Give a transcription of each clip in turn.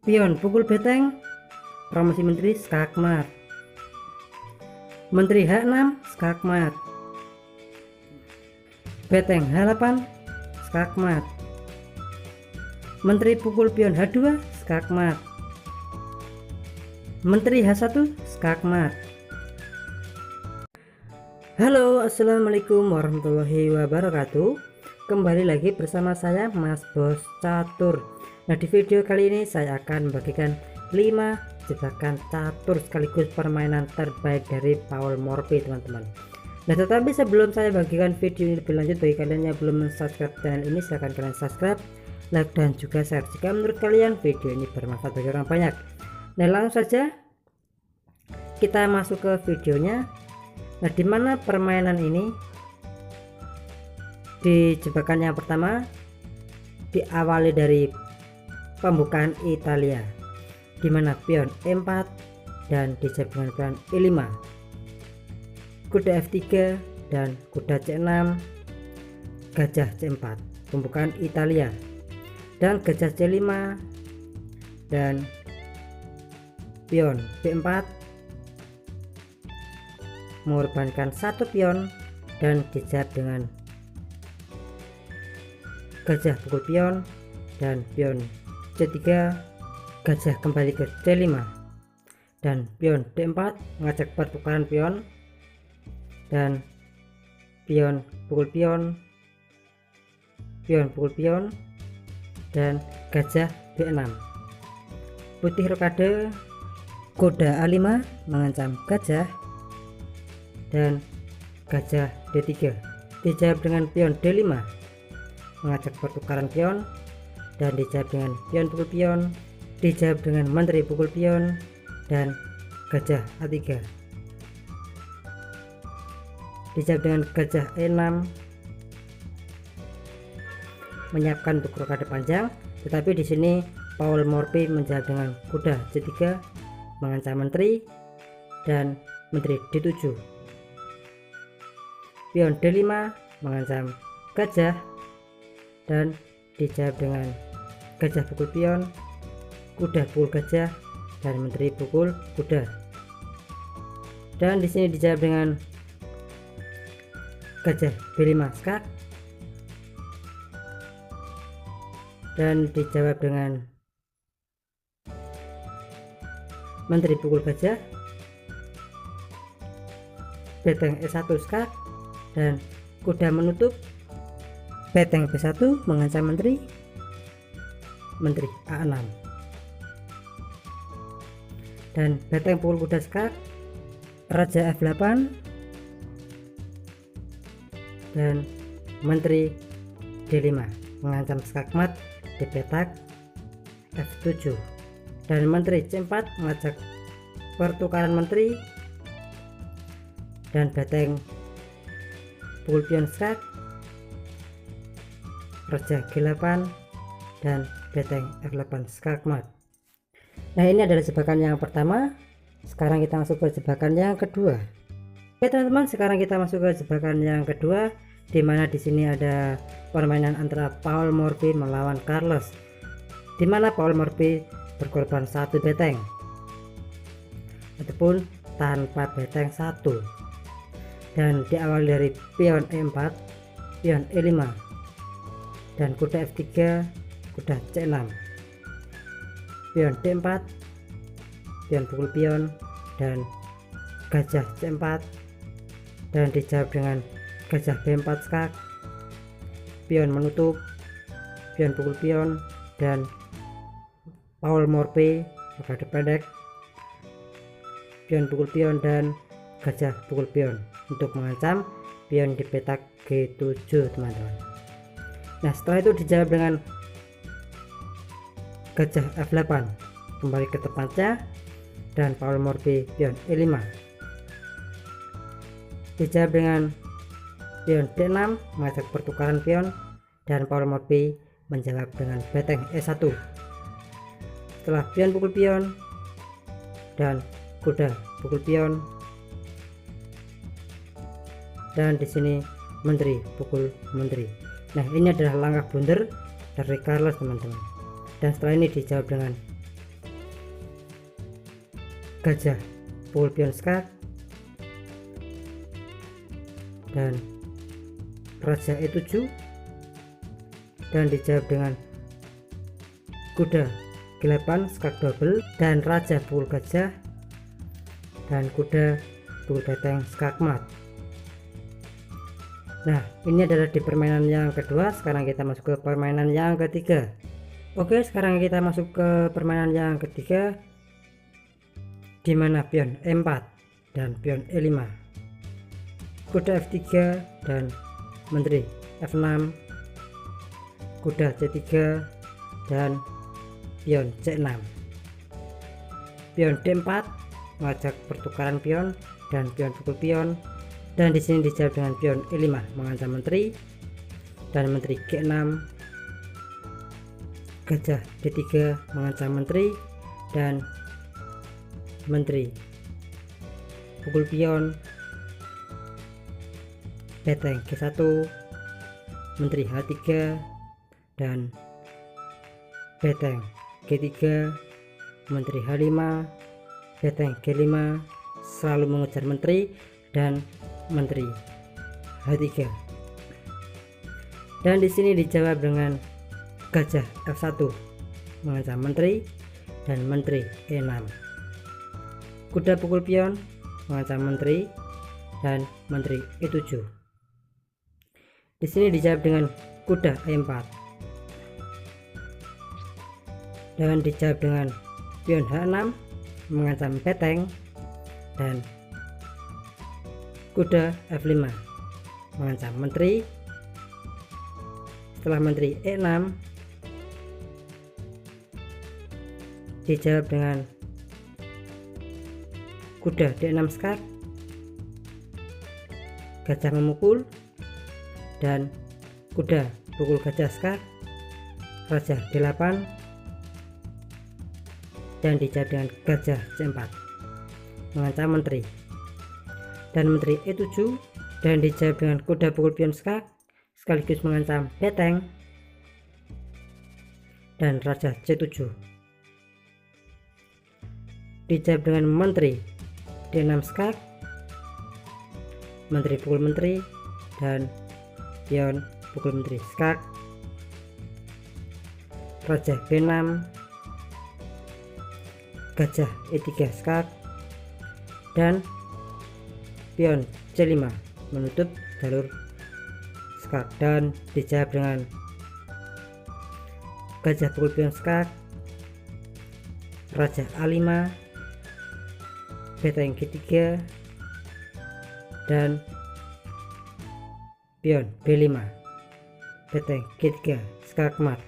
Pion pukul beteng, promosi menteri skakmat. Menteri H6 skakmat. Beteng H8 skakmat. Menteri pukul pion H2 skakmat. Menteri H1 skakmat. Halo, assalamualaikum warahmatullahi wabarakatuh. Kembali lagi bersama saya Mas Bos Catur. Nah, di video kali ini saya akan membagikan 5 jebakan catur sekaligus permainan terbaik dari Paul Morphy, teman-teman. Nah, tetapi sebelum saya bagikan video ini lebih lanjut, bagi kalian yang belum subscribe channel ini, silahkan kalian subscribe, like, dan juga share jika menurut kalian video ini bermanfaat bagi orang banyak. Nah, langsung saja kita masuk ke videonya. Nah, dimana permainan ini di jebakan yang pertama diawali dari pembukaan Italia, dimana pion E4 dan dijawab dengan pion E5, kuda F3 dan kuda C6, gajah C4, pembukaan Italia, dan gajah C5 dan pion B4 mengorbankan satu pion dan dijawab dengan gajah pukul pion dan pion C3, gajah kembali ke C5 dan pion D4 mengajak pertukaran pion dan pion pukul pion, pion pukul pion, dan gajah B6. Putih rokade, kuda A5 mengancam gajah dan gajah D3 dijawab dengan pion D5 mengajak pertukaran pion dan dijawab dengan pion pukul pion, dijawab dengan menteri pukul pion dan gajah A3, dijawab dengan gajah E6 menyiapkan untuk rokade panjang, tetapi di sini Paul Morphy menjawab dengan kuda C3 mengancam menteri dan menteri D7, pion D5 mengancam gajah dan dijawab dengan gajah pukul pion, kuda pukul gajah, dan menteri pukul kuda. Dan di sini dijawab dengan gajah B5 skak dan dijawab dengan menteri pukul gajah, beteng E1 skak, dan kuda menutup beteng B1 mengancam menteri A6 dan beteng pukul kuda skak, raja F8 dan menteri D5 mengancam skakmat di petak F7 dan menteri C4 mengajak pertukaran menteri dan beteng pukul pion skak, raja G8 dan beteng F8 skakmat. Nah, ini adalah jebakan yang pertama. Sekarang kita masuk ke jebakan yang kedua. Oke teman-teman, sekarang kita masuk ke jebakan yang kedua, dimana di sini ada permainan antara Paul Morphy melawan Carlos, dimana Paul Morphy berkorban satu beteng ataupun tanpa beteng satu, dan diawali dari pion E4, pion E5 dan kuda F3, kuda C6, pion D4, pion pukul pion, dan gajah C4 dan dijawab dengan gajah B4 skak, pion menutup, pion pukul pion, dan Paul Morphy rokade pendek, pion pukul pion dan gajah pukul pion untuk mengancam pion di petak G7, teman-teman. Nah, setelah itu dijawab dengan gajah F8 kembali ke tempatnya dan Paul Morphy pion E5 dijawab dengan pion D6 mengajak pertukaran pion dan Paul Morphy menjawab dengan beteng E1 setelah pion pukul pion dan kuda pukul pion, dan di sini menteri pukul menteri. Nah, ini adalah langkah blunder dari Carlos, teman-teman. Dan setelah ini dijawab dengan gajah pukul pion skak, dan raja E7, dan dijawab dengan kuda G8 skak double, dan raja pukul gajah, dan kuda pukul beteng skak mat. Nah, ini adalah di permainan yang kedua. Sekarang kita masuk ke permainan yang ketiga. Oke, sekarang kita masuk ke permainan yang ketiga, di mana pion E4 dan pion E5, kuda F3 dan menteri F6, kuda C3 dan pion C6, pion D4 mengajak pertukaran pion dan pion pukul pion, dan di sini dijawab dengan pion E5 mengancam menteri, dan menteri G6, gajah D3 mengancam menteri, dan menteri pukul pion, beteng G1, menteri H3, dan beteng G3, menteri H5, beteng G5 selalu mengejar menteri, dan menteri H3. Dan di sini dijawab dengan gajah F1 mengancam menteri, dan menteri E6, kuda pukul pion mengancam menteri, dan menteri E7. Di sini dijawab dengan kuda E4, dan dijawab dengan pion H6 mengancam beteng, dan kuda F5 mengancam menteri. Setelah menteri E6 dijawab dengan kuda D6 skak, gajah memukul, dan kuda pukul gajah skak, raja D8, dan dijawab dengan gajah C4 mengancam menteri, dan menteri E7, dan dijawab dengan kuda pukul pion skak sekaligus mengancam beteng, dan raja C7. Dijawab dengan menteri D6 skak, menteri pukul menteri, dan pion pukul menteri skak, raja B6, gajah E3 skak, dan pion C5 menutup jalur skak, dan dijawab dengan gajah pukul pion skak, raja A5, beteng G3, dan pion B5, beteng G3 skak mat.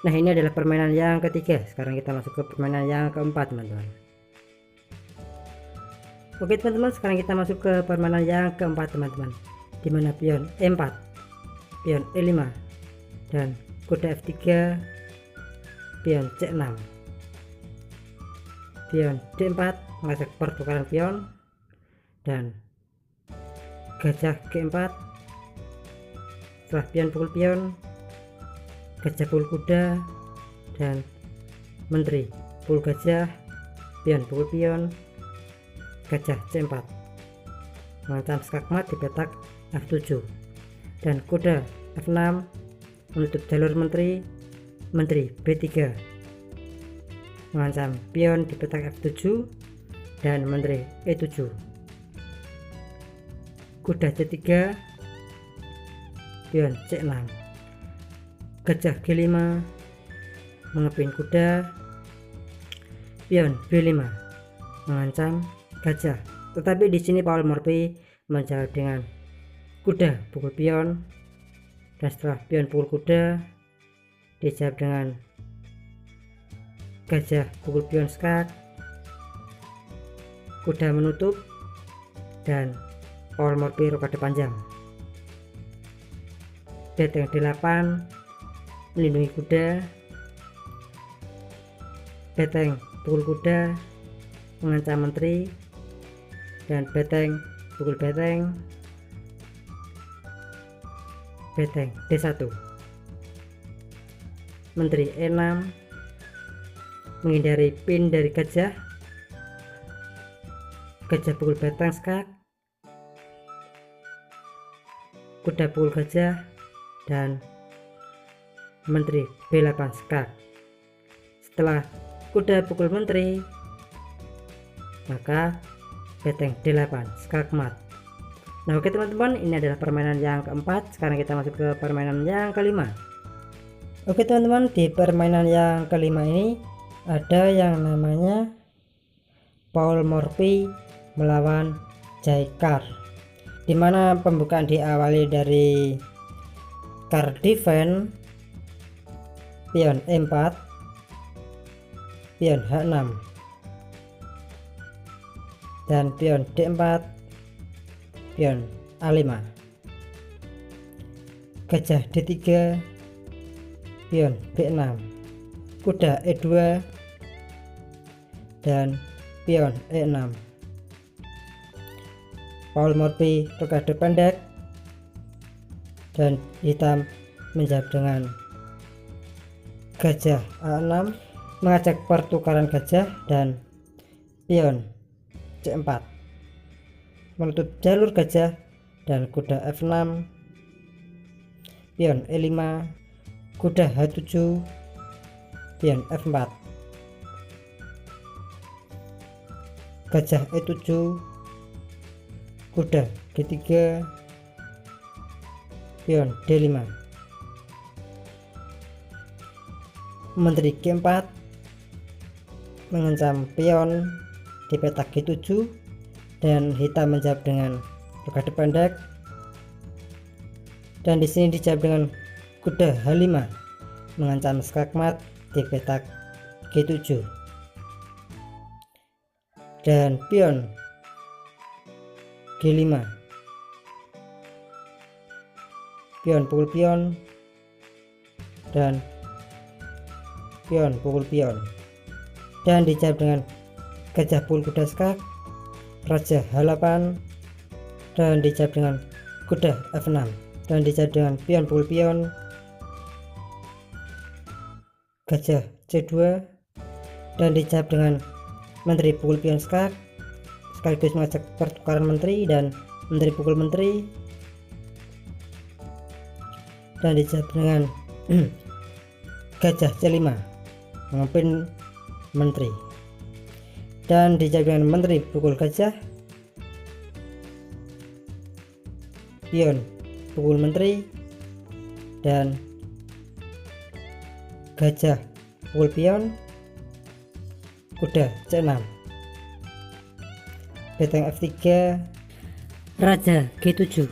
Nah, ini adalah permainan yang ketiga. Sekarang kita masuk ke permainan yang keempat, teman-teman. Oke teman-teman, sekarang kita masuk ke permainan yang keempat, teman-teman, dimana pion E4, pion E5, dan kuda F3, pion C6, pion D4 mengajak pertukaran pion, dan gajah G4. Setelah pion pukul pion, gajah pukul kuda, dan menteri pukul gajah, pion pukul pion, gajah C4 mengancam skakmat di petak F7, dan kuda F6 menutup jalur menteri, menteri B3 mengancam pion di petak F7, dan menteri E7, kuda C3, pion C6, gajah G5 mengepin kuda, pion B5 mengancam gajah. Tetapi di sini Paul Morphy menjawab dengan kuda pukul pion, dan setelah pion pukul kuda dijawab dengan gajah pukul pion skak, kuda menutup, dan Paul Morphy rokade panjang, beteng D8 melindungi kuda, beteng pukul kuda mengancam menteri, dan beteng pukul beteng, beteng D1, menteri E6 menghindari pin dari gajah, gajah pukul beteng skak, kuda pukul gajah, dan menteri B8 skak. Setelah kuda pukul menteri, maka beteng D8 skak mat. Nah oke teman-teman, ini adalah permainan yang keempat. Sekarang kita masuk ke permainan yang kelima. Oke teman-teman, di permainan yang kelima ini ada yang namanya Paul Morphy melawan Jaikar, dimana pembukaan diawali dari card defense, pion E4, pion H6, dan pion D4, pion A5, gajah D3, pion B6, kuda E2, dan pion E6. Paul Morphy berkade pendek dan hitam menjawab dengan gajah A6, mengajak pertukaran gajah, dan pion C4 menutup jalur gajah, dan kuda F6, pion E5, kuda H7, pion F4, gajah E7, kuda G3, pion D5, menteri G4 mengancam pion di petak G7, dan hitam menjawab dengan berkade pendek, dan di sini dijawab dengan kuda H5 mengancam skakmat di petak G7, dan pion G5, pion pukul pion, dan pion pukul pion, dan dijawab dengan gajah pukul kuda skak, raja H8, dan dijawab dengan kuda F6, dan dijawab dengan pion pukul pion, gajah C2, dan dijawab dengan menteri pukul pion skak, sekaligus mengajak pertukaran menteri dan menteri pukul menteri, dan dijawab dengan gajah C5 memimpin menteri, dan dijawab dengan menteri pukul gajah, pion pukul menteri, dan gajah pukul pion, kuda C6, beteng F3, raja G7,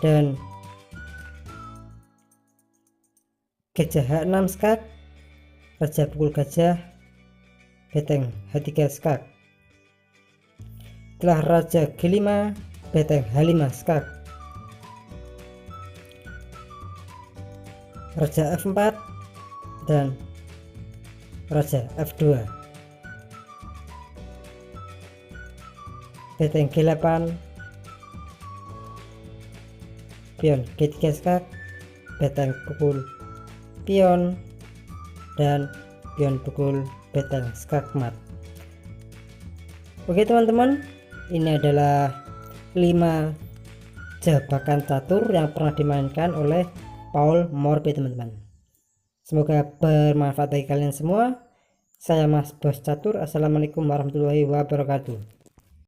dan gajah H6 skak, raja pukul gajah, beteng H3 skak. Setelah raja G5, beteng H5 skak, raja F4, dan raja F2, beteng G8, pion G3 skak, beteng pukul pion, dan pion pukul beteng skak mat. Oke teman-teman, ini adalah 5 jebakan catur yang pernah dimainkan oleh Paul Morphy teman-teman. Semoga bermanfaat bagi kalian semua. Saya Mas Bos Catur. Assalamualaikum warahmatullahi wabarakatuh.